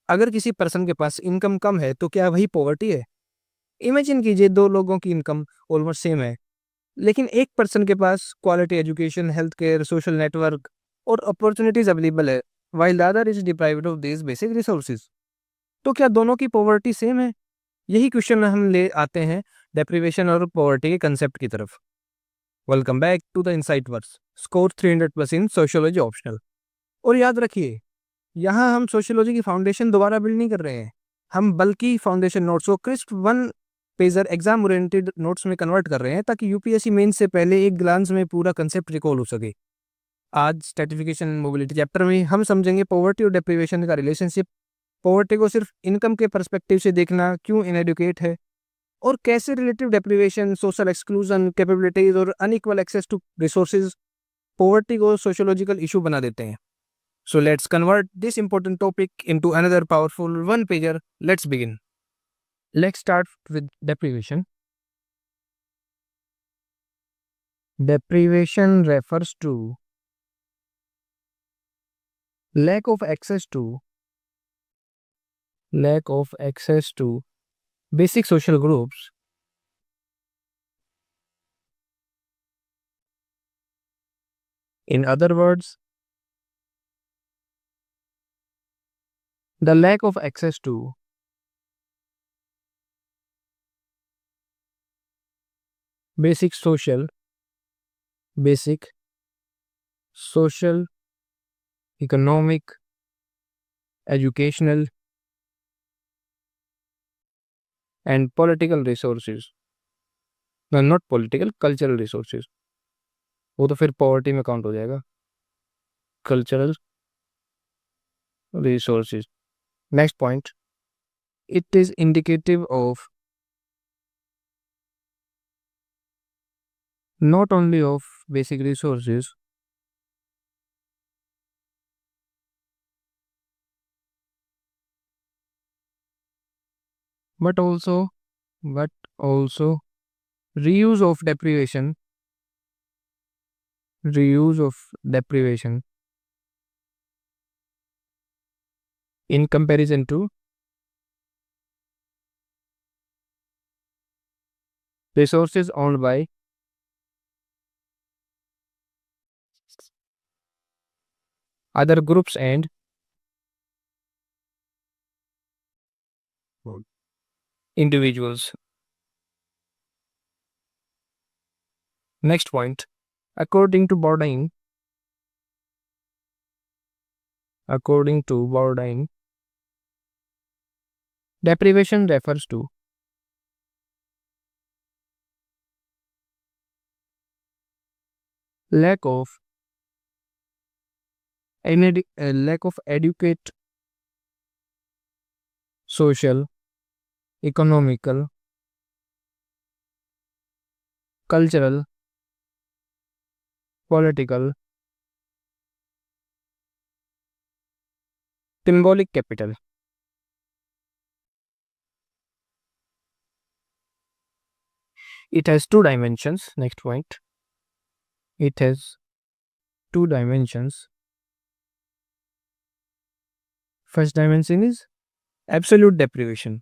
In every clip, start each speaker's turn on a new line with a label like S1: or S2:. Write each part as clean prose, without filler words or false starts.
S1: अगर किसी पर्सन के पास इनकम कम है तो क्या वही पॉवर्टी है? इमेजिन कीजिए, दो लोगों की इनकम ऑलमोस्ट सेम है, लेकिन एक पर्सन के पास quality education, health care, social network और अपॉर्चुनिटीज अवेलेबल है, while the other is deprived of these basic resources. तो क्या दोनों की पॉवर्टी सेम है? यही क्वेश्चन हम ले आते हैं डेप्रिवेशन और पॉवर्टी के कंसेप्ट की तरफ। Welcome back to the insight verse, score 300 plus in sociology optional. और याद रखिए, यहाँ हम सोशियोलॉजी की फाउंडेशन दोबारा बिल्ड नहीं कर रहे हैं, हम बल्कि फाउंडेशन नोट्स को crisp one pager exam oriented notes में कन्वर्ट कर रहे हैं, ताकि यूपीएससी मेन से पहले एक ग्लांस में पूरा कंसेप्ट रिकॉल हो सके। आज स्ट्रेटिफिकेशन मोबिलिटी चैप्टर में हम समझेंगे पॉवर्टी और डेप्रिवेशन का रिलेशनशिप, पॉवर्टी को सिर्फ इनकम के पर्सपेक्टिव से देखना क्यों इनएडुकेट है, और कैसे relative deprivation, social exclusion, capabilities और unequal access to resources poverty को सोशियोलॉजिकल इशू बना देते हैं। So let's convert this important topic into another powerful one pager. Let's begin. Let's start with deprivation. Deprivation refers to lack of access to basic social groups. In other words, the lack of access to basic social, economic, educational and political resources. No, not political, cultural resources. वो तो फिर poverty में count हो जाएगा। Cultural resources. Next point, it is indicative of not only of basic resources but also reuse of deprivation in comparison to resources owned by other groups and individuals. Next point, according to Bourdain, deprivation refers to lack of adequate social, economical, cultural, political, symbolic capital. It has two dimensions. Next point, it has two dimensions. First dimension is absolute deprivation.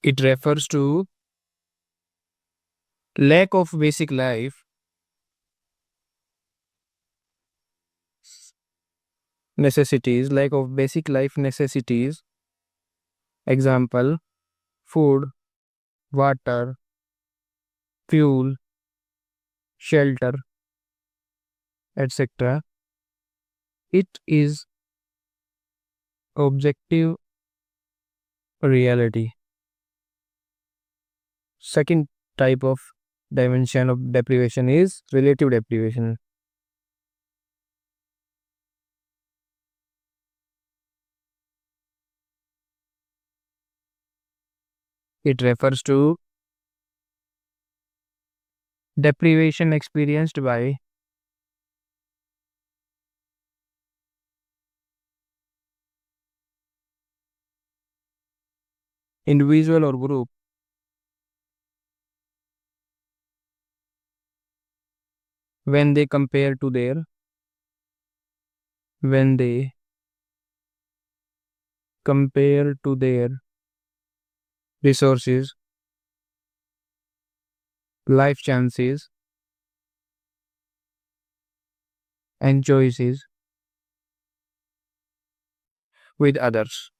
S1: It refers to lack of basic life necessities, example, food, water, fuel, shelter, etc. It is objective reality. Second type of dimension of deprivation is relative deprivation. It refers to deprivation experienced by individual or group when they compare to their when they compare to their resources, life chances, and choices with others.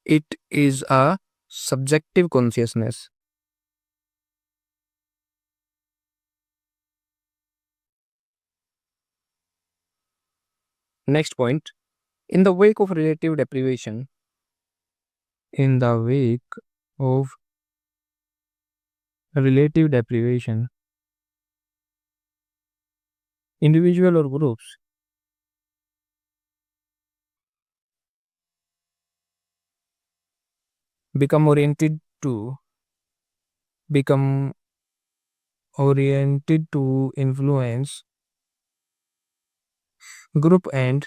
S1: It is a subjective consciousness. Next point. In the wake of relative deprivation, in the wake of relative deprivation, individual or groups become oriented to become influence group and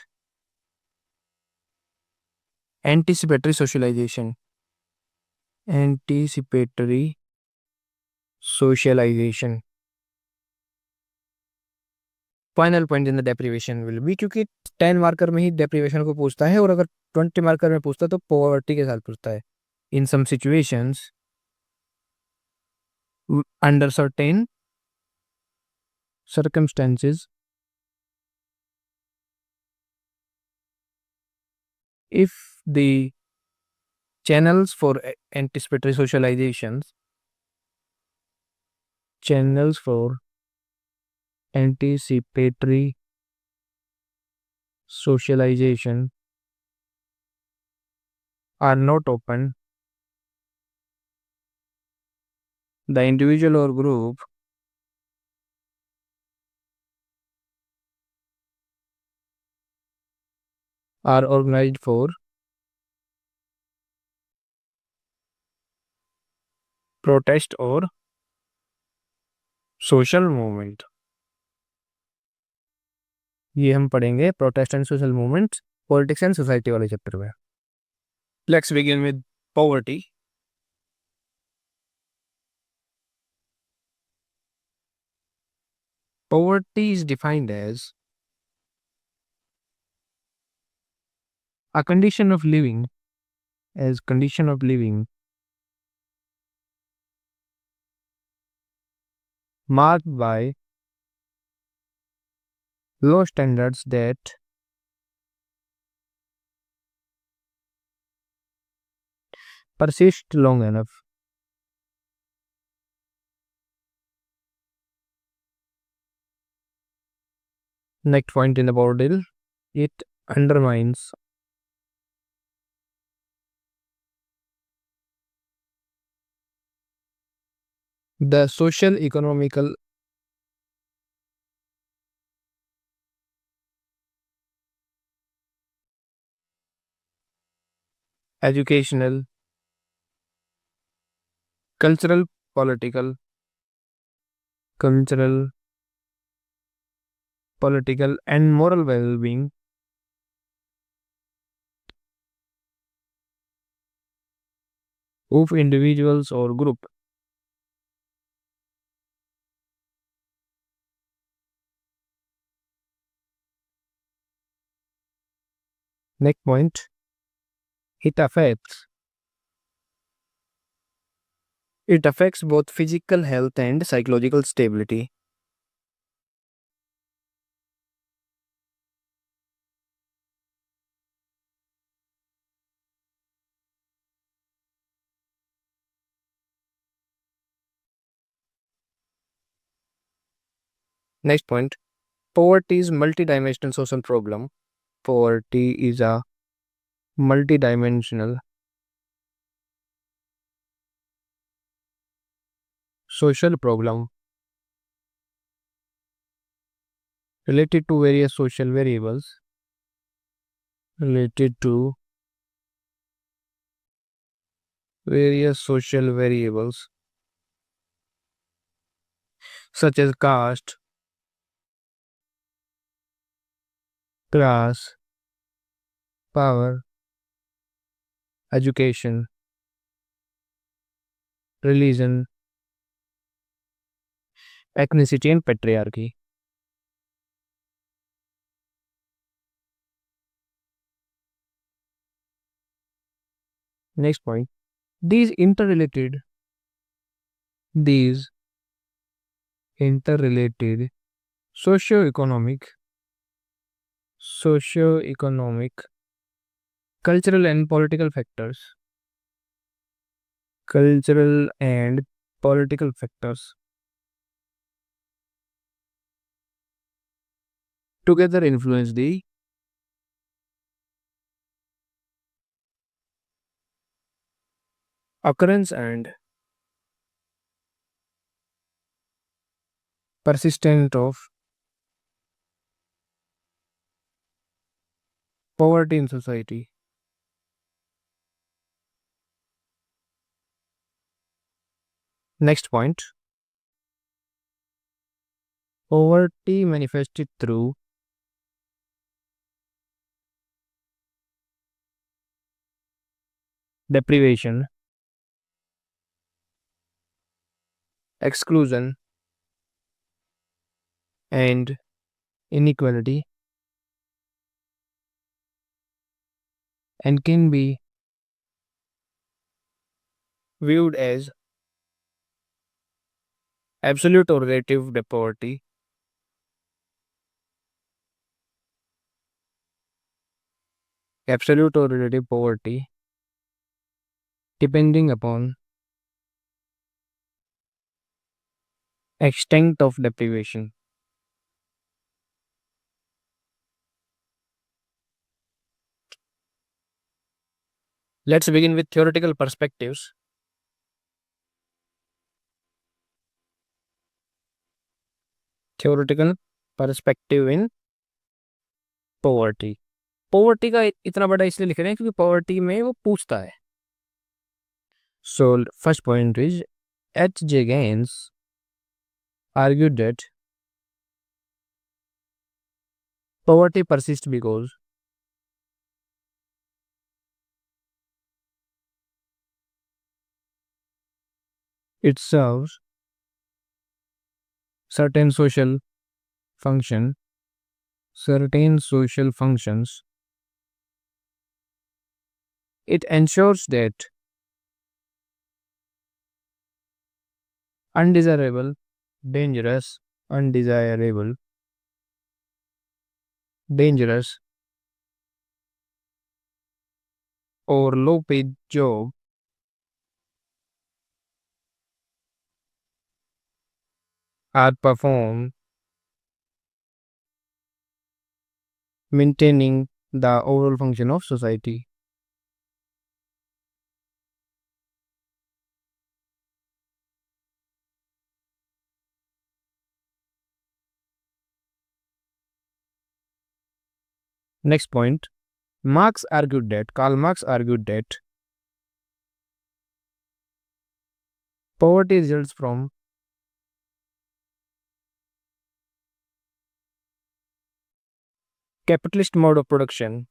S1: anticipatory socialization. Anticipatory socialization. Final point in the deprivation will be, क्योंकि 10 marker में ही deprivation को पूछता है, और अगर 20 marker में पूछता है तो पॉवर्टी के साथ पूछता है. In some situations under certain circumstances, if the channels for anticipatory socializations channels for anticipatory socialization are not open, the individual or group are organized for protest or social movement. ये हम पढ़ेंगे protest and social movements politics and society वाले chapter में. Let's begin with poverty. Poverty is defined as a condition of living marked by low standards that persist long enough. Next point in the model, it undermines the social economical educational cultural cultural political and moral well-being of individuals or group. Next point, it affects both physical health and psychological stability. Next point, poverty is multidimensional social problem. Poverty is a multidimensional social problem related to various social variables such as caste, class, power, education, religion, ethnicity and patriarchy. Next point. These interrelated, these interrelated socio-economic, socio-economic, cultural and political factors, cultural and political factors together influence the occurrence and persistence of poverty in society. Next point. Poverty manifested through deprivation, exclusion, and inequality, and can be viewed as absolute or relative poverty, absolute or relative poverty, depending upon extent of deprivation. Let's begin with theoretical perspectives. Theoretical perspective in poverty. Poverty का इतना बड़ा इसलिए लिख रहे हैं क्योंकि poverty में वो पूछता है. So first point is H.J. Gaines argued that poverty persists because it serves certain social function, certain social functions. It ensures that undesirable, dangerous, undesirable, dangerous, or low paid job are performed, maintaining the overall function of society. Next point. Karl Marx argued that poverty results from capitalist mode of production,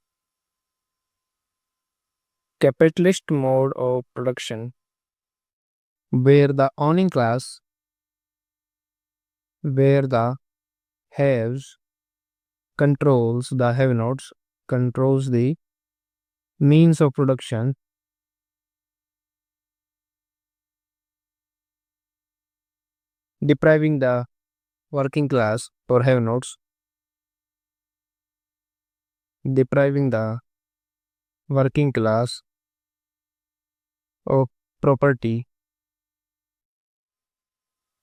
S1: capitalist mode of production, where the owning class, where the haves controls the have-nots, controls the means of production, depriving the working class or have-nots, depriving the working class of property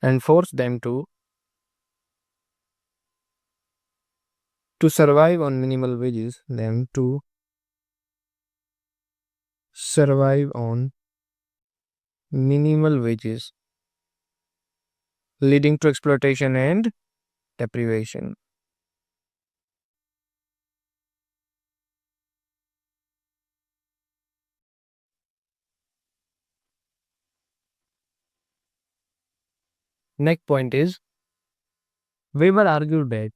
S1: and force them to survive on minimal wages, them to survive on minimal wages, leading to exploitation and deprivation. Next point is Weber argued that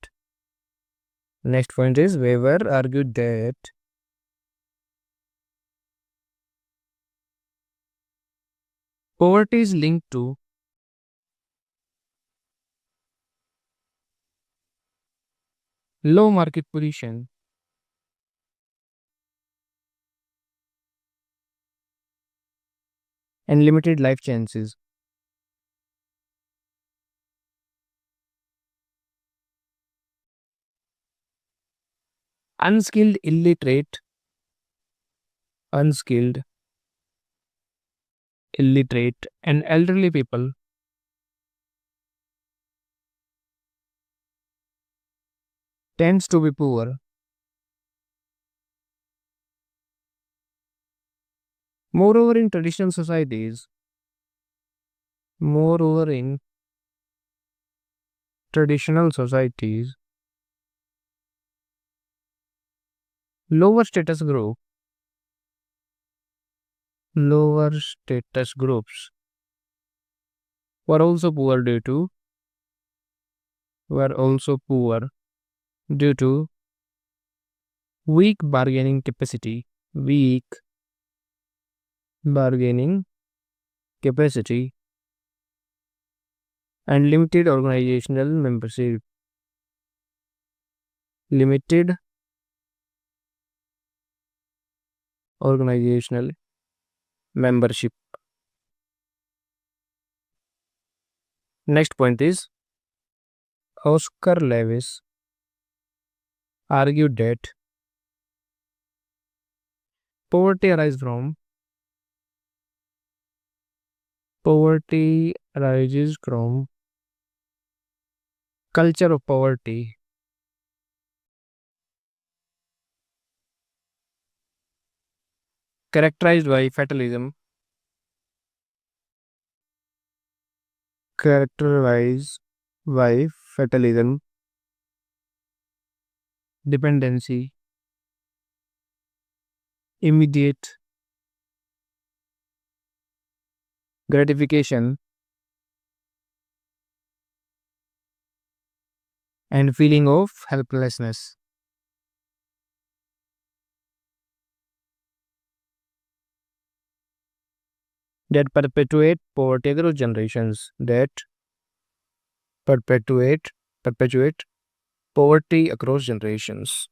S1: poverty is linked to low market position, and limited life chances. Unskilled, unskilled, illiterate, and elderly people tends to be poor. Moreover, in traditional societies, moreover in traditional societies, lower status group, lower status groups were also poor due to were also poor due to weak bargaining capacity, weak bargaining capacity, and limited organizational membership. Limited organizational membership. Next point is Oscar Lewis argued that poverty arises from culture of poverty characterized by fatalism, characterized by fatalism, dependency, immediate gratification, and feeling of helplessness that perpetuate poverty across generations. That perpetuate poverty across generations.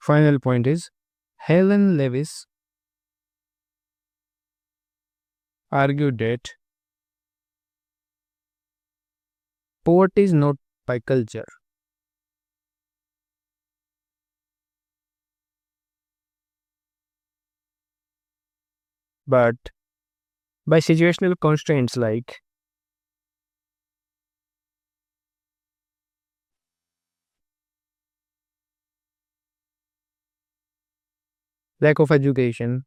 S1: Final point is Helen Lewis argued that poverty is not by culture, but by situational constraints like lack of education,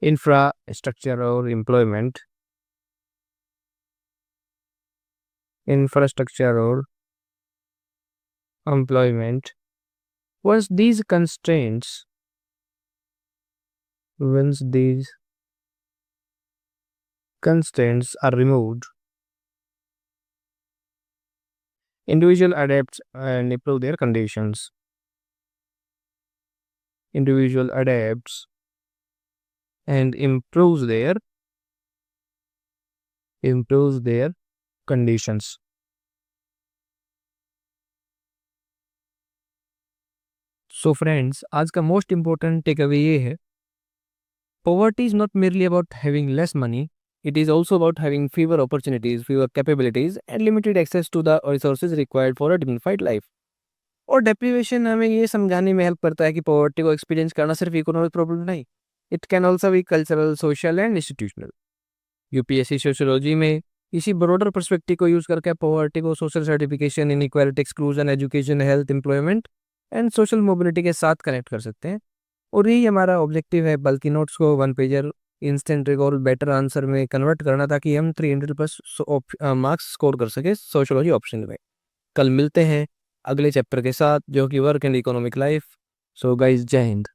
S1: infrastructure or employment, infrastructure or employment. Once these constraints, once these constraints are removed, individual adapts and improve their conditions. Individual adapts and improves their conditions. So friends आज का most important takeaway ये है poverty is not merely about having less money it is also about having fewer opportunities fewer capabilities and limited access to the resources required for a dignified life और deprivation हमें ये समझाने में help करता है कि पॉवर्टी को experience करना सिर्फ इकोनॉमिक प्रॉब्लम नहीं it can also be cultural social and institutional UPSC sociology में इसी ब्रॉडर पर्सपेक्टिव को यूज करके पॉवर्टी को social certification inequality exclusion education health employment and social mobility के साथ कनेक्ट कर सकते हैं और यही हमारा ऑब्जेक्टिव है बल्कि नोट्स को 1 pager instant recall better answer में कन्वर्ट करना ताकि हम 300+ मार्क्स स्कोर कर सके सोशियोलॉजी ऑप्शन में कल मिलते हैं अगले चैप्टर के साथ जो कि work and economic life so guys जय हिंद।